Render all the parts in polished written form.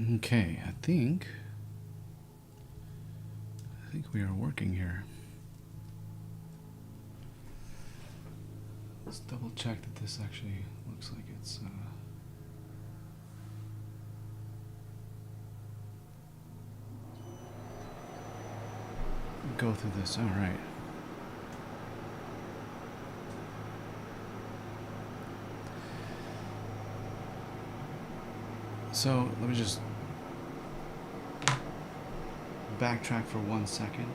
Okay, I think we are working here. Let's double check that this actually looks like it's go through this. All right. So let me just backtrack for 1 second.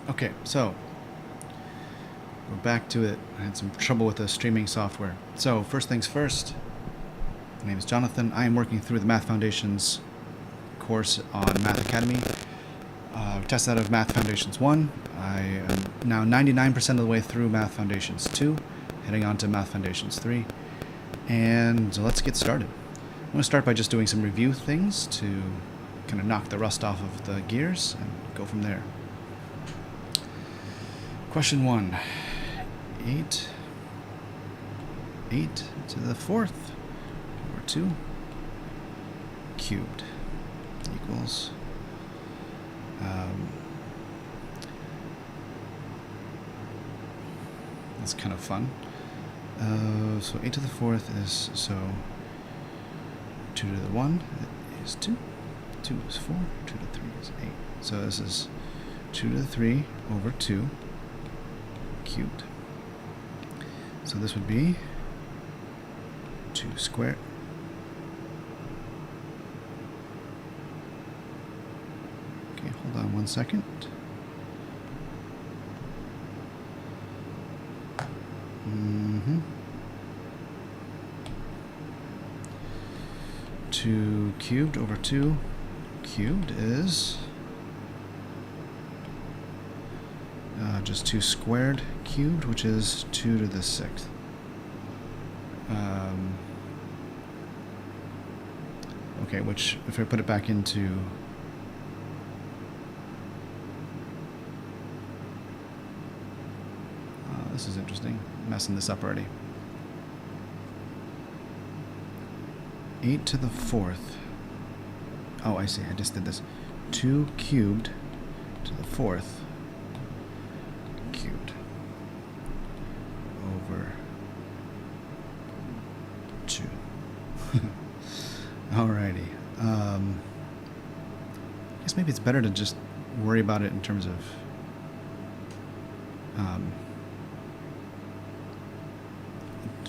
Okay, so we're back to it. I had some trouble with the streaming software. So first things first, my name is Jonathan. I am working through the Math Foundations course on Math Academy. Test out of Math Foundations 1. I am now 99% of the way through Math Foundations 2, heading on to Math Foundations 3. And let's get started. I'm going to start by just doing some review things to kind of knock the rust off of the gears and go from there. Question 1. 8 to the 4th over 2 cubed equals that's kind of fun. So 8 to the 4th is, so 2 to the 1 is 2, 2 is 4, 2 to the 3 is 8. So this is 2 to the 3 over 2 cubed. So this would be 2 squared. Okay, hold on 1 second. Mm-hmm. 2 cubed over 2 cubed is just 2 squared cubed, which is 2 to the 6th. Okay, which, if I put it back into this is interesting. I'm messing this up already. 8 to the 4th. Oh, I see. I just did this. 2 cubed to the 4th cubed over 2. Alrighty. I guess maybe it's better to just worry about it in terms of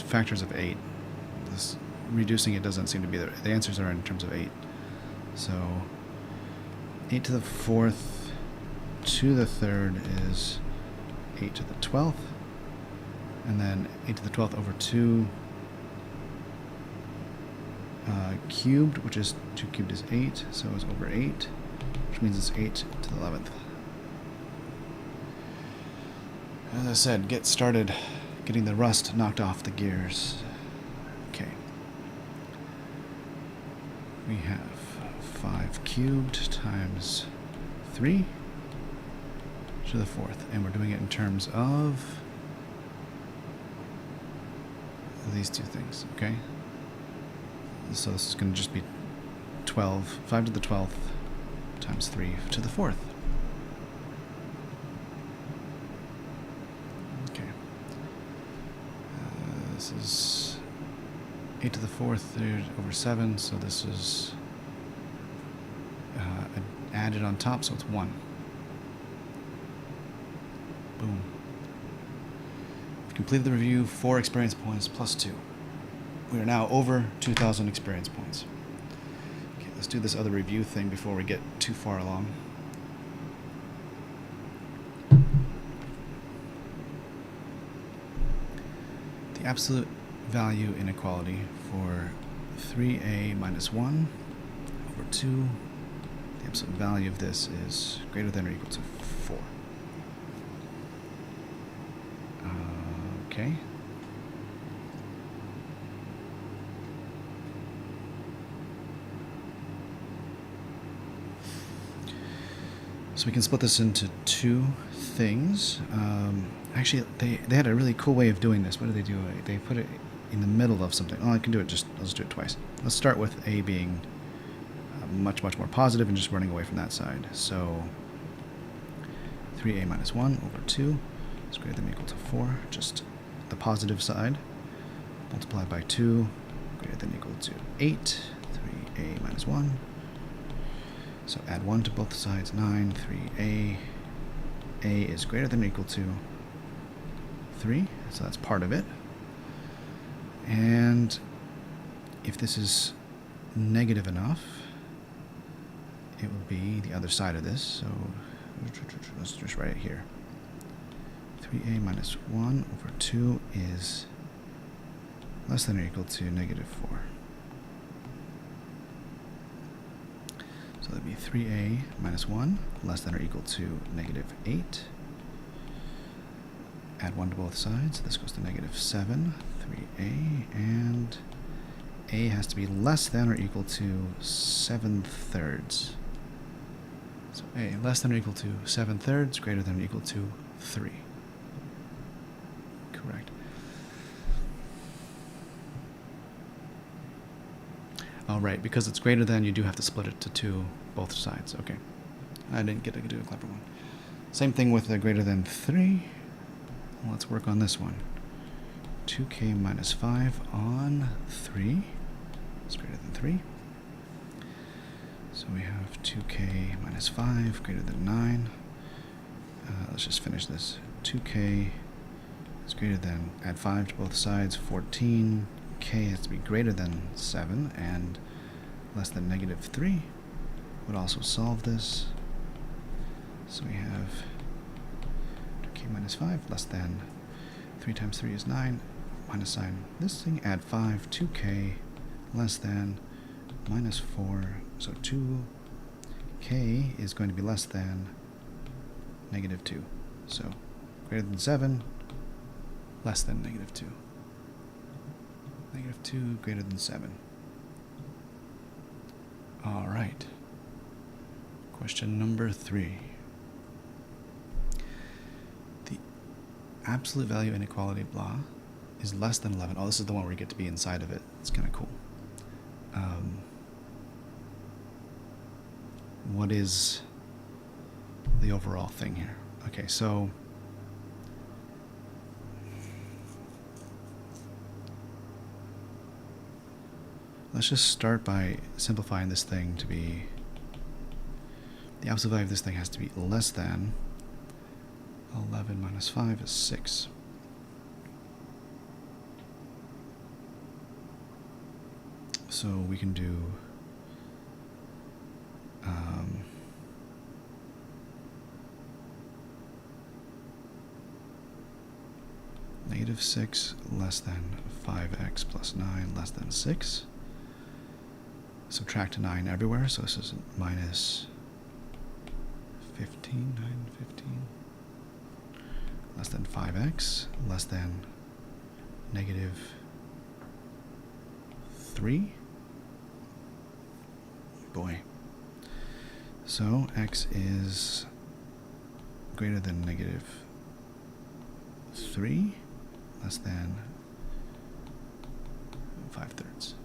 factors of 8. This reducing it doesn't seem to be there. The answers are in terms of 8. So 8 to the 4th to the 3rd is 8 to the 12th. And then 8 to the 12th over 2 cubed, which is 2 cubed is 8. So it's over 8, which means it's 8 to the 11th. As I said, get started getting the rust knocked off the gears. Okay. We have 5 cubed times 3 to the 4th. And we're doing it in terms of these two things, okay? So this is going to just be 12, 5 to the 12th times 3 to the 4th. This is 8 to the 4th over 7, so this is added on top, so it's 1. Boom. We've completed the review, 4 experience points plus 2. We are now over 2,000 experience points. Okay, the let's do this other review thing before we get too far along. The absolute value inequality for 3a minus 1 over 2, the absolute value of this is greater than or equal to 4. Okay. So we can split this into two things. Actually, they had a really cool way of doing this. What do they do? They put it in the middle of something. Oh, I can do it I'll just do it twice. Let's start with a being much more positive and just running away from that side. So 3a minus 1 over 2 is greater than or equal to 4. Just the positive side. Multiplied by 2, greater than or equal to 8. 3a minus 1. So add 1 to both sides, 9, 3a. A is greater than or equal to 3, so that's part of it. And if this is negative enough, it will be the other side of this. So let's just write it here. 3a minus 1 over 2 is less than or equal to negative 4. So that would be 3a minus 1 less than or equal to negative 8. Add 1 to both sides. This goes to negative 7. 3a, and a has to be less than or equal to 7/3. So a less than or equal to 7/3, greater than or equal to 3. Correct. Oh, right, because it's greater than, you do have to split it to 2, both sides. Okay. I didn't get to do a clever one. Same thing with the greater than 3. Well, let's work on this one. 2k minus 5 on 3 is greater than 3. So we have 2k minus 5 greater than 9. Let's just finish this. 2k is greater than, add 5 to both sides, 14. K has to be greater than 7 and less than negative 3. Would also solve this. So we have 2k minus 5 less than 3 times 3 is 9. Minus sign this thing, add 5, 2k less than minus 4. So 2k is going to be less than negative 2. So greater than 7, less than negative 2. Negative 2 greater than 7. All right. Question number 3. The absolute value inequality blah is less than 11. Oh, this is the one where you get to be inside of it. It's kind of cool. What is the overall thing here? Okay, so let's just start by simplifying this thing to be, the absolute value of this thing has to be less than 11 minus 5 is 6. So we can do negative 6 less than 5x plus 9 less than 6. Subtract 9 everywhere, so this is minus 15, 9, 15. Less than 5x, less than negative 3. Boy. So x is greater than negative 3, less than 5/3.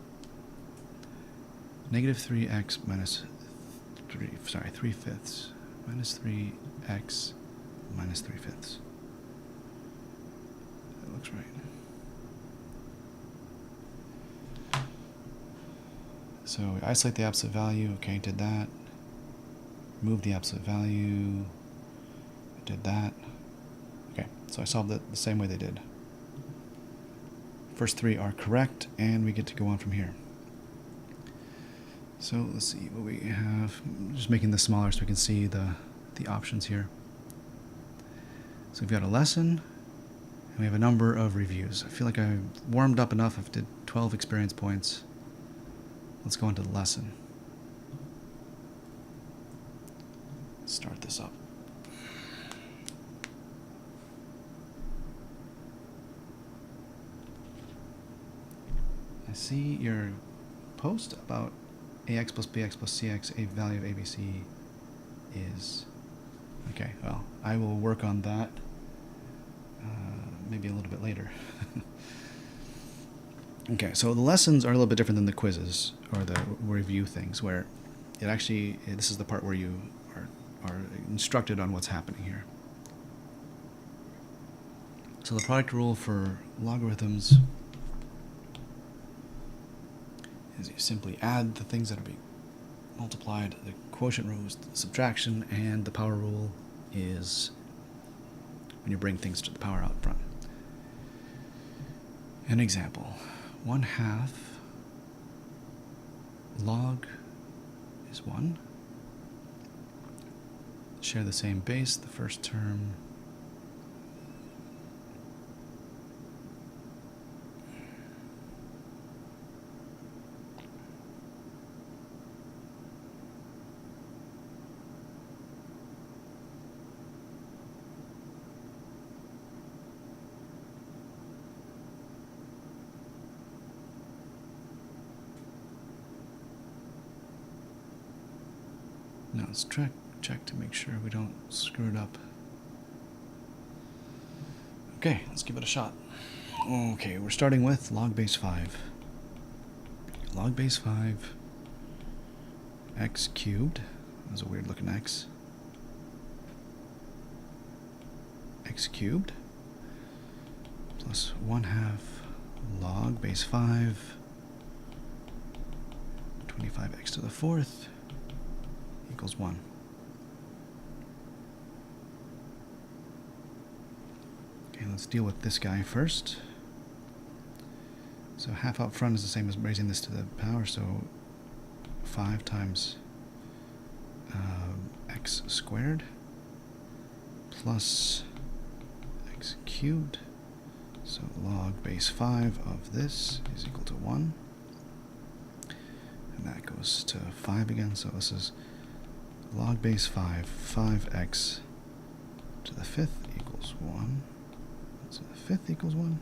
Negative 3x minus 3/5. Minus 3x minus 3/5. That looks right. So we isolate the absolute value. Okay, did that. Move the absolute value. Did that. Okay, so I solved it the same way they did. First 3 are correct, and we get to go on from here. So let's see what we have. Just making this smaller so we can see the options here. So we've got a lesson, and we have a number of reviews. I feel like I warmed up enough. I've did 12 experience points. Let's go into the lesson. Start this up. I see your post about ax plus bx plus cx, a value of abc is... Okay, well, I will work on that maybe a little bit later. Okay, so the lessons are a little bit different than the quizzes or the review things, where it actually, this is the part where you are instructed on what's happening here. So the product rule for logarithms is you simply add the things that are being multiplied. The quotient rule is the subtraction, and the power rule is when you bring things to the power out front. An example, 1/2 log is 1. Share the same base, the first term. Now let's check to make sure we don't screw it up. Okay, let's give it a shot. Okay, we're starting with log base 5. Log base 5 x cubed. That's a weird looking x. X cubed plus 1/2 log base 5 25x to the 4th equals 1. Okay, let's deal with this guy first. So half up front is the same as raising this to the power, so 5 times x squared plus x cubed. So log base 5 of this is equal to 1. And that goes to 5 again, so this is log base 5, 5x to the 5th equals 1. So the 5th equals 1.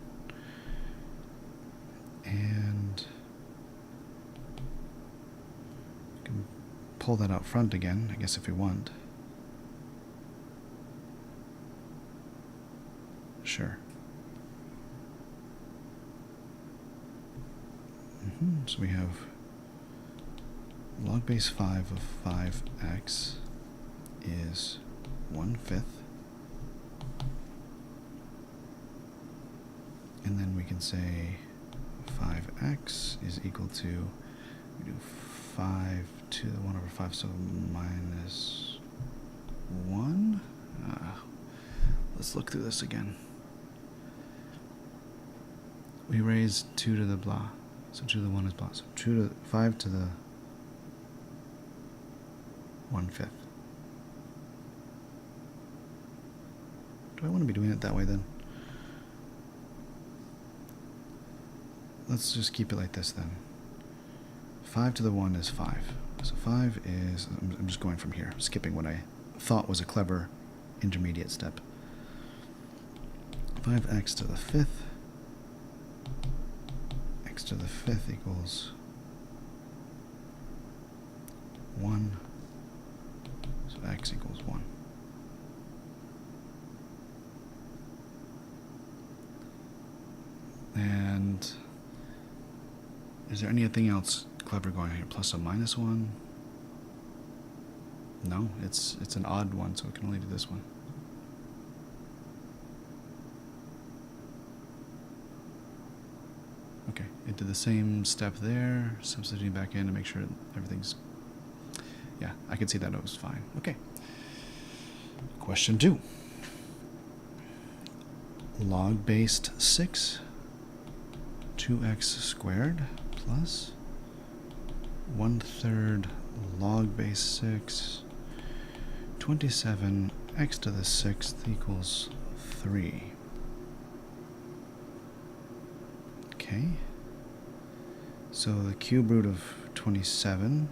And we can pull that out front again, I guess, if we want. Sure. So we have log base 5 of 5x is 1/5. And then we can say 5x is equal to, we do 5 to the 1 over 5, so minus 1. Let's look through this again. We raise 2 to the blah, so 2 to the 1 is blah, so 5 to the 1/5. Do I want to be doing it that way then? Let's just keep it like this then. 5 to the 1 is 5. So 5 is, I'm just going from here, skipping what I thought was a clever intermediate step. 5x to the 5th. X to the 5th equals 1. So x equals 1. And is there anything else clever going on here? Plus or minus 1? No, it's an odd one, so we can only do this one. Okay, it did the same step there, substituting back in to make sure everything's... Yeah, I could see that it was fine. Okay. Question 2. Log based 6, 2x squared plus 1/3 log base 6. 27 x to the 6th equals 3. Okay. So the cube root of 27.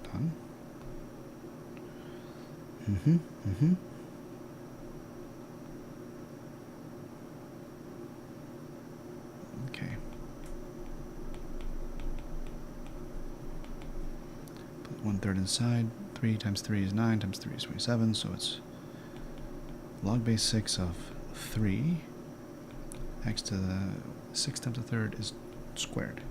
Done. Okay. Put 1/3 inside. 3 times 3 is 9, times 3 is 27, so it's log base 6 of 3. X to the 6 times the 3rd is squared.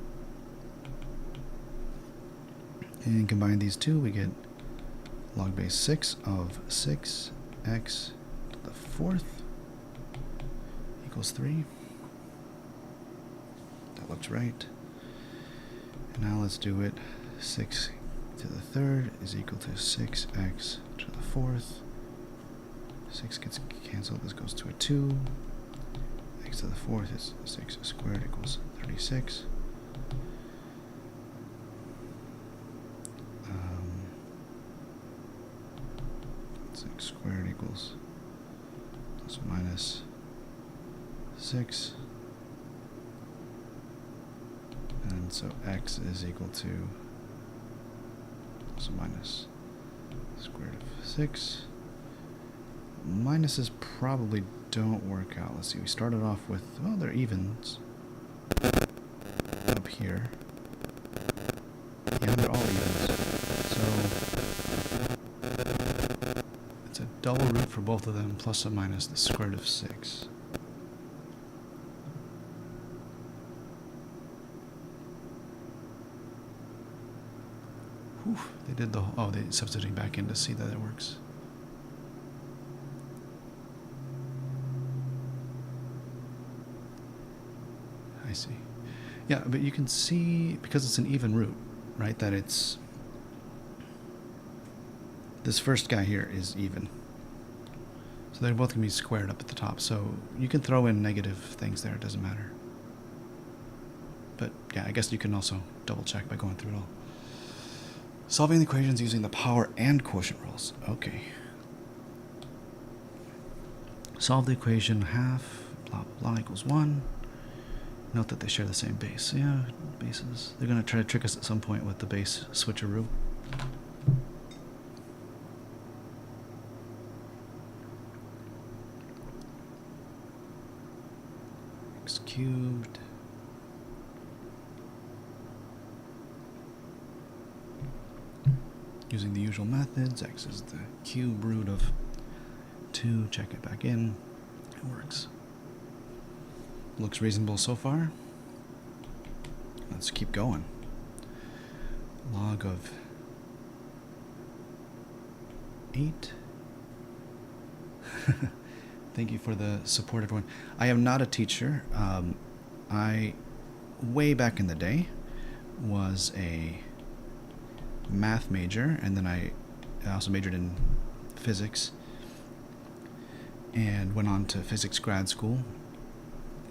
And combine these two, we get log base 6 of 6x to the 4th equals 3. That looks right. And now let's do it. 6 to the 3rd is equal to 6x to the 4th. 6 gets cancelled, this goes to a 2. X to the 4th is 6 squared equals 36. 6 squared equals plus or minus 6. And so x is equal to plus or minus square root of 6. Minuses probably don't work out. Let's see, we started off with, well, they're evens up here. Yeah, they're all evens. So it's a double root for both of them, plus or minus the square root of 6. Whew, they did the, oh, they substituting back in to see that it works. I see. Yeah, but you can see, because it's an even root, right, that it's, this first guy here is even. So they're both going to be squared up at the top. So you can throw in negative things there, it doesn't matter. But yeah, I guess you can also double check by going through it all. Solving the equations using the power and quotient rules. Okay. Solve the equation half, blah, blah, blah, equals 1. Note that they share the same base. Yeah, bases. They're going to try to trick us at some point with the base switcheroo. X cubed. Using the usual methods, x is the cube root of 2. Check it back in. It works. Looks reasonable so far. Let's keep going. Log of 8. Thank you for the support, everyone. I am not a teacher. I, way back in the day, was a math major, and then I also majored in physics and went on to physics grad school.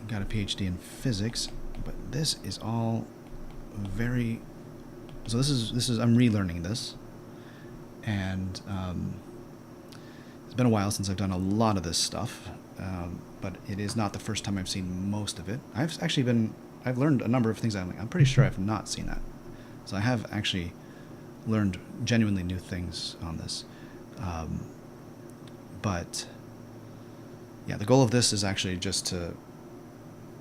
Got a PhD in physics, but this is all very, so this is I'm relearning this, and it's been a while since I've done a lot of this stuff, but it is not the first time I've seen most of it. I've learned a number of things. I'm pretty sure I've not seen that, so I have actually learned genuinely new things on this, but yeah, the goal of this is actually just to,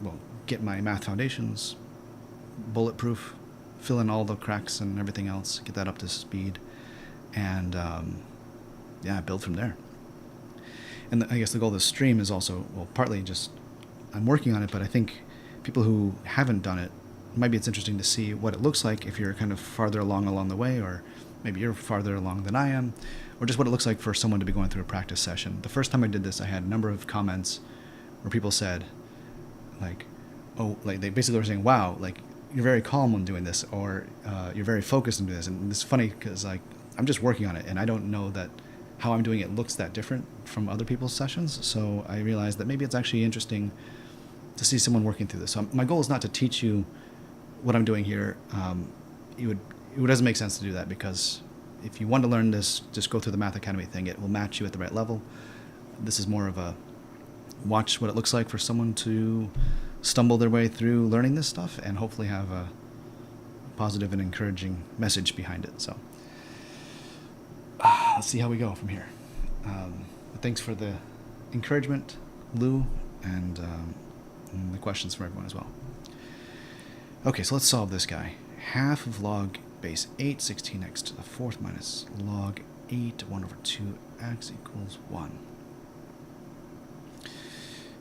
well, get my math foundations bulletproof, fill in all the cracks and everything else, get that up to speed, and yeah, build from there. And I guess the goal of this stream is also, well, partly just I'm working on it, but I think people who haven't done it, maybe it's interesting to see what it looks like if you're kind of farther along the way, or maybe you're farther along than I am, or just what it looks like for someone to be going through a practice session. The first time I did this, I had a number of comments where people said, like, oh, like they basically were saying, wow, like you're very calm when doing this, or you're very focused on doing this. And it's funny because like I'm just working on it, and I don't know that how I'm doing it looks that different from other people's sessions. So I realized that maybe it's actually interesting to see someone working through this. So my goal is not to teach you what I'm doing here, it doesn't make sense to do that, because if you want to learn this, just go through the Math Academy thing. It will match you at the right level. This is more of a watch what it looks like for someone to stumble their way through learning this stuff and hopefully have a positive and encouraging message behind it. So let's see how we go from here. Thanks for the encouragement, Lou, and the questions from everyone as well. Okay, so let's solve this guy. Half of log base 8, 16x to the 4th minus log 8, 1 over 2x equals 1.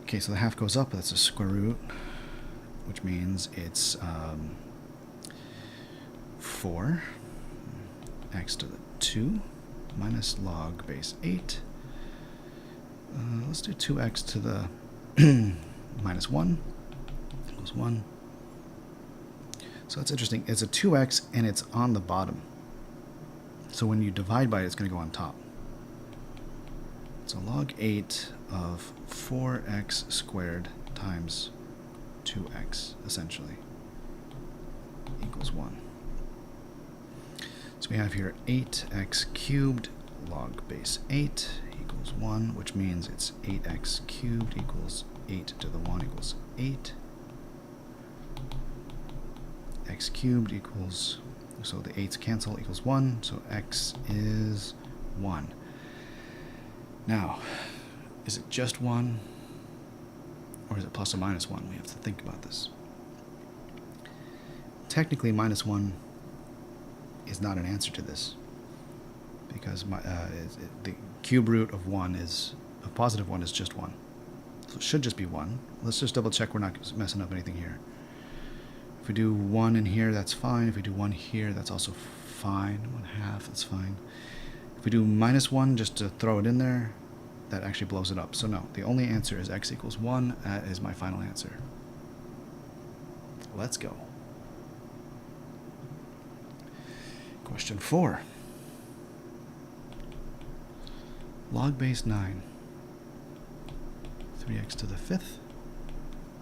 Okay, so the half goes up, that's a square root, which means it's 4 x to the 2 minus log base 8. Let's do 2x to the minus 1 equals 1. So that's interesting. It's a 2x and it's on the bottom. So when you divide by it, it's going to go on top. So log 8 of 4x squared times 2x, essentially, equals 1. So we have here 8x cubed log base 8 equals 1, which means it's 8x cubed equals 8 to the 1 equals 8. X cubed equals, so the 8's cancel, equals 1, so x is 1. Now, is it just 1, or is it plus or minus 1? We have to think about this. Technically, minus 1 is not an answer to this, because the cube root of 1 is, of positive 1 is just 1. So it should just be 1. Let's just double check we're not messing up anything here. If we do 1 in here, that's fine. If we do 1 here, that's also fine. 1/2, that's fine. If we do minus 1 just to throw it in there, that actually blows it up. So no, the only answer is x equals 1. That is my final answer. Let's go. Question 4. Log base 9. 3x to the 5th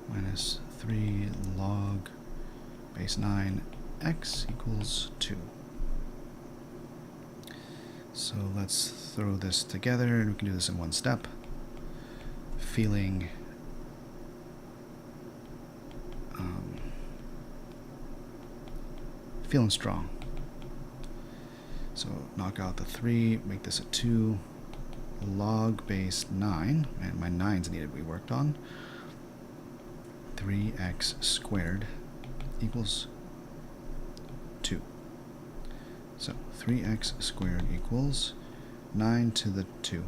minus 3 log base 9 x equals 2. So let's throw this together, and we can do this in one step. Feeling strong. So knock out the 3, make this a 2. Log base 9, and my 9's needed to be worked on. 3x squared equals 2. So 3x squared equals 9 to the 2.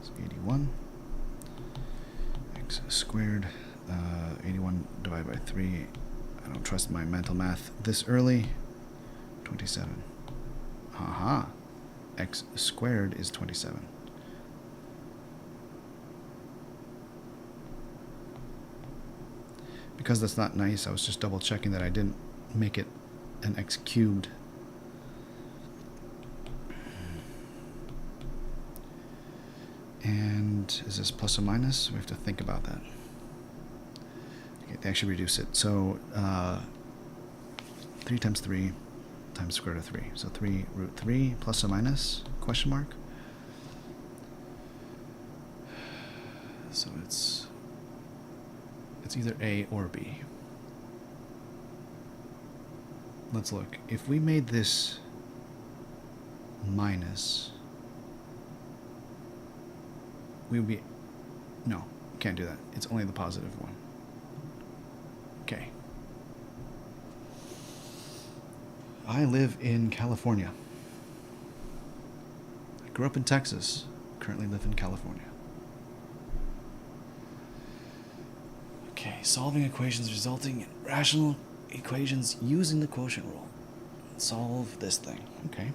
It's 81. X squared, 81 divided by 3. I don't trust my mental math this early. 27. Haha. X squared is 27. Because that's not nice, I was just double checking that I didn't make it an x cubed. And is this plus or minus? We have to think about that. Okay, they actually reduce it. So 3 times 3 times square root of 3. So 3 root 3 plus or minus, question mark. So it's either A or B. Let's look. If we made this minus, we would be, no, can't do that. It's only the positive one. Okay. I live in California. I grew up in Texas, currently live in California. Okay, solving equations resulting in rational equations using the quotient rule. Solve this thing. Okay.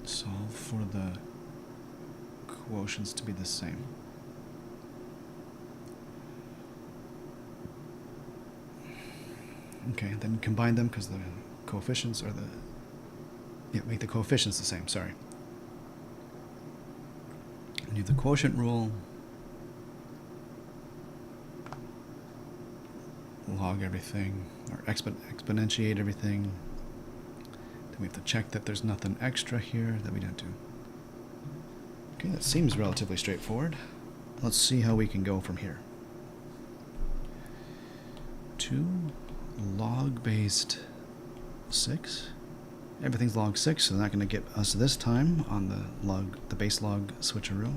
Solve for the quotients to be the same. Okay, then combine them because the coefficients are the Yeah, make the coefficients the same, sorry. And you have the quotient rule. Log everything, or exponentiate everything. Then we have to check that there's nothing extra here that we don't do. Okay, that seems relatively straightforward. Let's see how we can go from here. 2 log-based 6. Everything's log 6, so they're not going to get us this time on the base log switcheroo.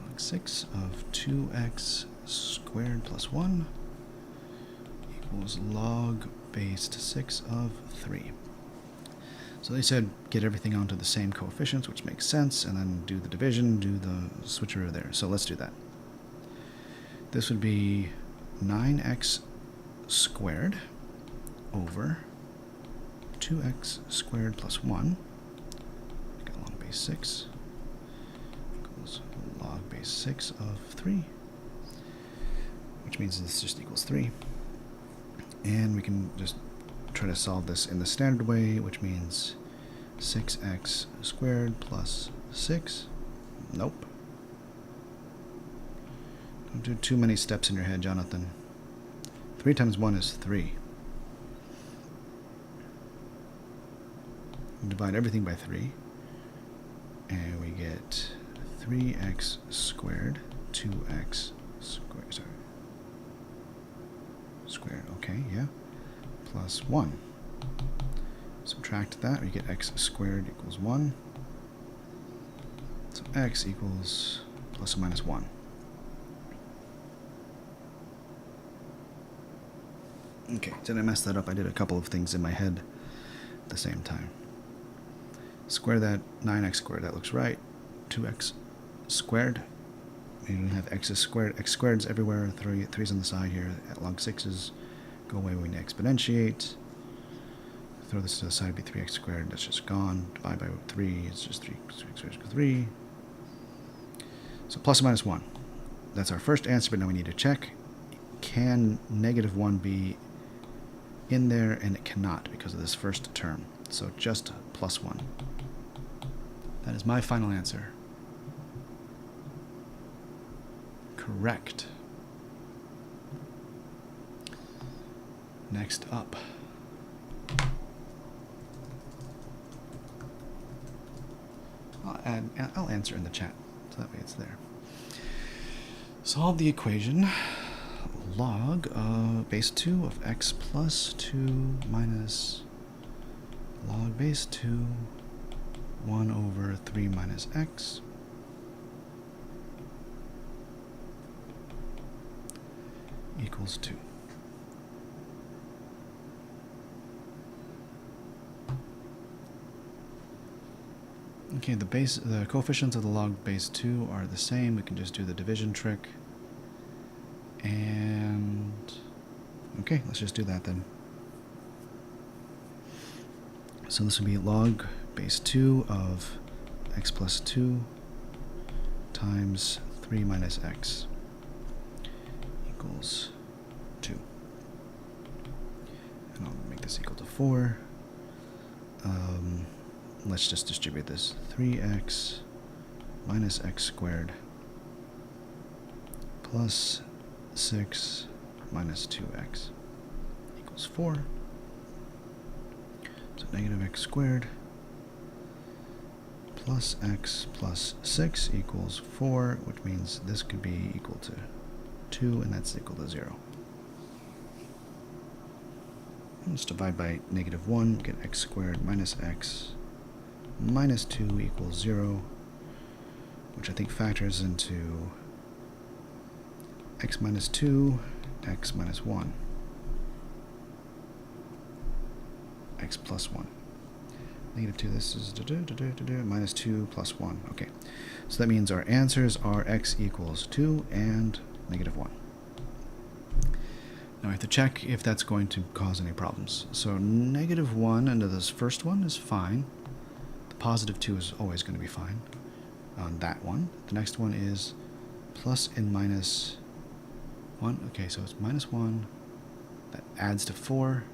Log 6 of 2x squared plus 1 equals log based 6 of 3. So they said get everything onto the same coefficients, which makes sense, and then do the division, do the switcheroo there. So let's do that. This would be 9x squared over 2x squared plus 1, got log base 6, equals log base 6 of 3, which means this just equals 3. And we can just try to solve this in the standard way, which means 6x squared plus 6. Nope. Don't do too many steps in your head, Jonathan. 3 times 1 is 3. Divide everything by 3, and we get 3x squared, 2x squared, squared, okay, yeah, plus 1. Subtract that, we get x squared equals 1. So x equals plus or minus 1. Okay, did I mess that up? I did a couple of things in my head at the same time. Square that, 9x squared, that looks right. 2x squared. And we have x squared. X squared's everywhere. 3's on the side here. At log 6's go away when we exponentiate. Throw this to the side, be 3x squared. That's just gone. Divide by 3, it's just 3x squared equals 3. So plus or minus 1. That's our first answer, but now we need to check. Can negative 1 be in there? And it cannot because of this first term. So just plus 1. That is my final answer. Correct. Next up. I'll answer in the chat, so that way it's there. Solve the equation log base 2 of x plus 2 minus log base 2 1 over 3 minus x equals 2. Okay, the coefficients of the log base 2 are the same. We can just do the division trick. And okay, let's just do that then. So this would be log base 2 of x plus 2 times 3 minus x equals 2. And I'll make this equal to 4. Let's just distribute this. 3x minus x squared plus 6 minus 2x equals 4. So negative x squared plus x plus 6 equals 4, which means this could be equal to 2, and that's equal to 0. Let's divide by negative 1, get x squared minus x minus 2 equals 0, which I think factors into x minus 2, x minus 1, x plus 1. Negative 2, this is minus 2 plus 1. Okay, so that means our answers are x equals 2 and negative 1. Now I have to check if that's going to cause any problems. So negative 1 under this first one is fine. The positive 2 is always going to be fine on that one. The next one is plus and minus 1. Okay, so it's minus 1. That adds to 4.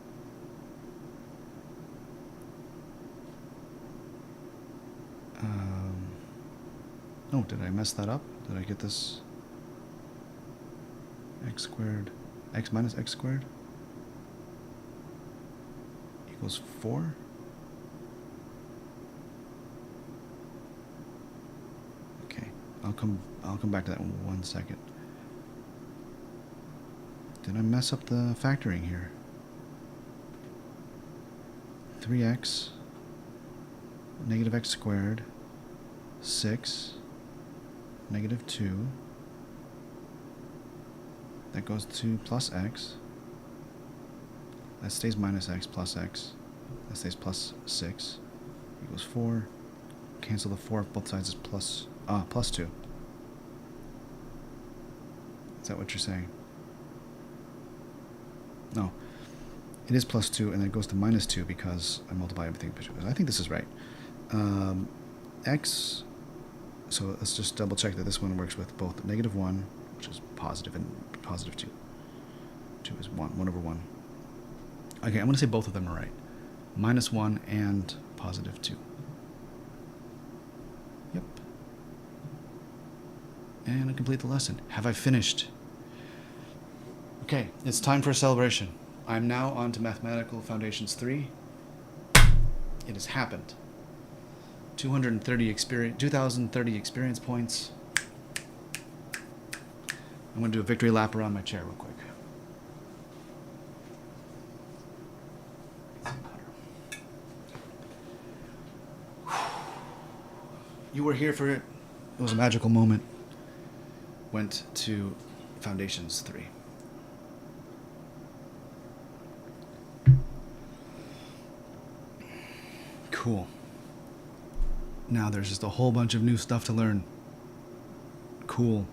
Oh, did I mess that up? Did I get this? X squared, x minus x squared equals 4? Okay, I'll come back to that in 1 second. Did I mess up the factoring here? 3x, negative x squared, 6, negative 2. That goes to plus x. That stays minus x plus x. That stays plus 6. Equals 4. Cancel the 4 of both sides is plus 2. Is that what you're saying? No. It is plus 2, and then it goes to minus 2 because I multiply everything. I think this is right. X, so let's just double check that this one works with both negative 1, which is positive, and positive 2. 2 is 1 over 1. Okay, I'm going to say both of them are right. Minus 1 and positive 2. Yep. And I complete the lesson. Have I finished? Okay, it's time for a celebration. I'm now on to Mathematical Foundations 3. It has happened. 2030 experience points. I'm going to do a victory lap around my chair real quick. You were here for it. It was a magical moment. Went to Foundations 3. Cool. Now there's just a whole bunch of new stuff to learn. Cool.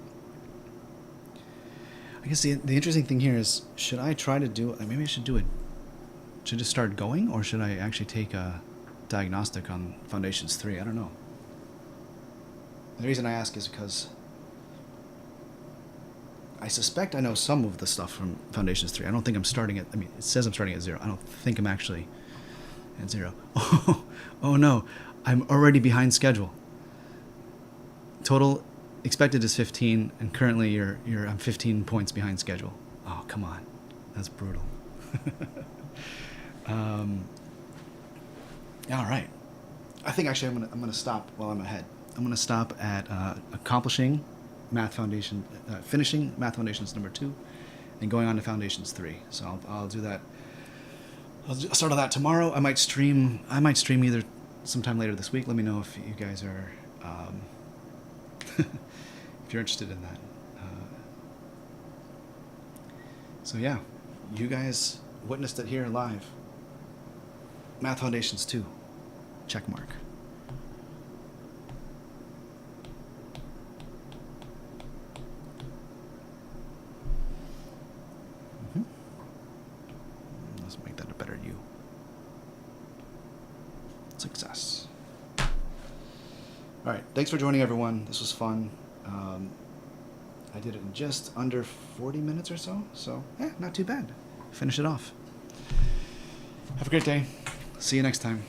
I guess the interesting thing here is, should I try to do, maybe I should do it, should just start going, or should I actually take a diagnostic on Foundations 3? I don't know. The reason I ask is because I suspect I know some of the stuff from Foundations 3. I don't think I'm starting at, it says I'm starting at 0. I don't think I'm actually at 0. Oh no, I'm already behind schedule. Total expected is 15, and currently I'm 15 points behind schedule. Oh, come on. That's brutal. All right. I think actually I'm gonna stop while I'm ahead. I'm gonna stop at finishing Math Foundations number 2, and going on to Foundations 3. So I'll do that. I'll start on that tomorrow. I might stream either sometime later this week. Let me know if you guys are, if you're interested in that. So yeah, you guys witnessed it here live. Math Foundations 2, check mark. Let's make that a better U. Success. All right, thanks for joining, everyone. This was fun. I did it in just under 40 minutes or so, not too bad. Finish it off. Have a great day. See you next time.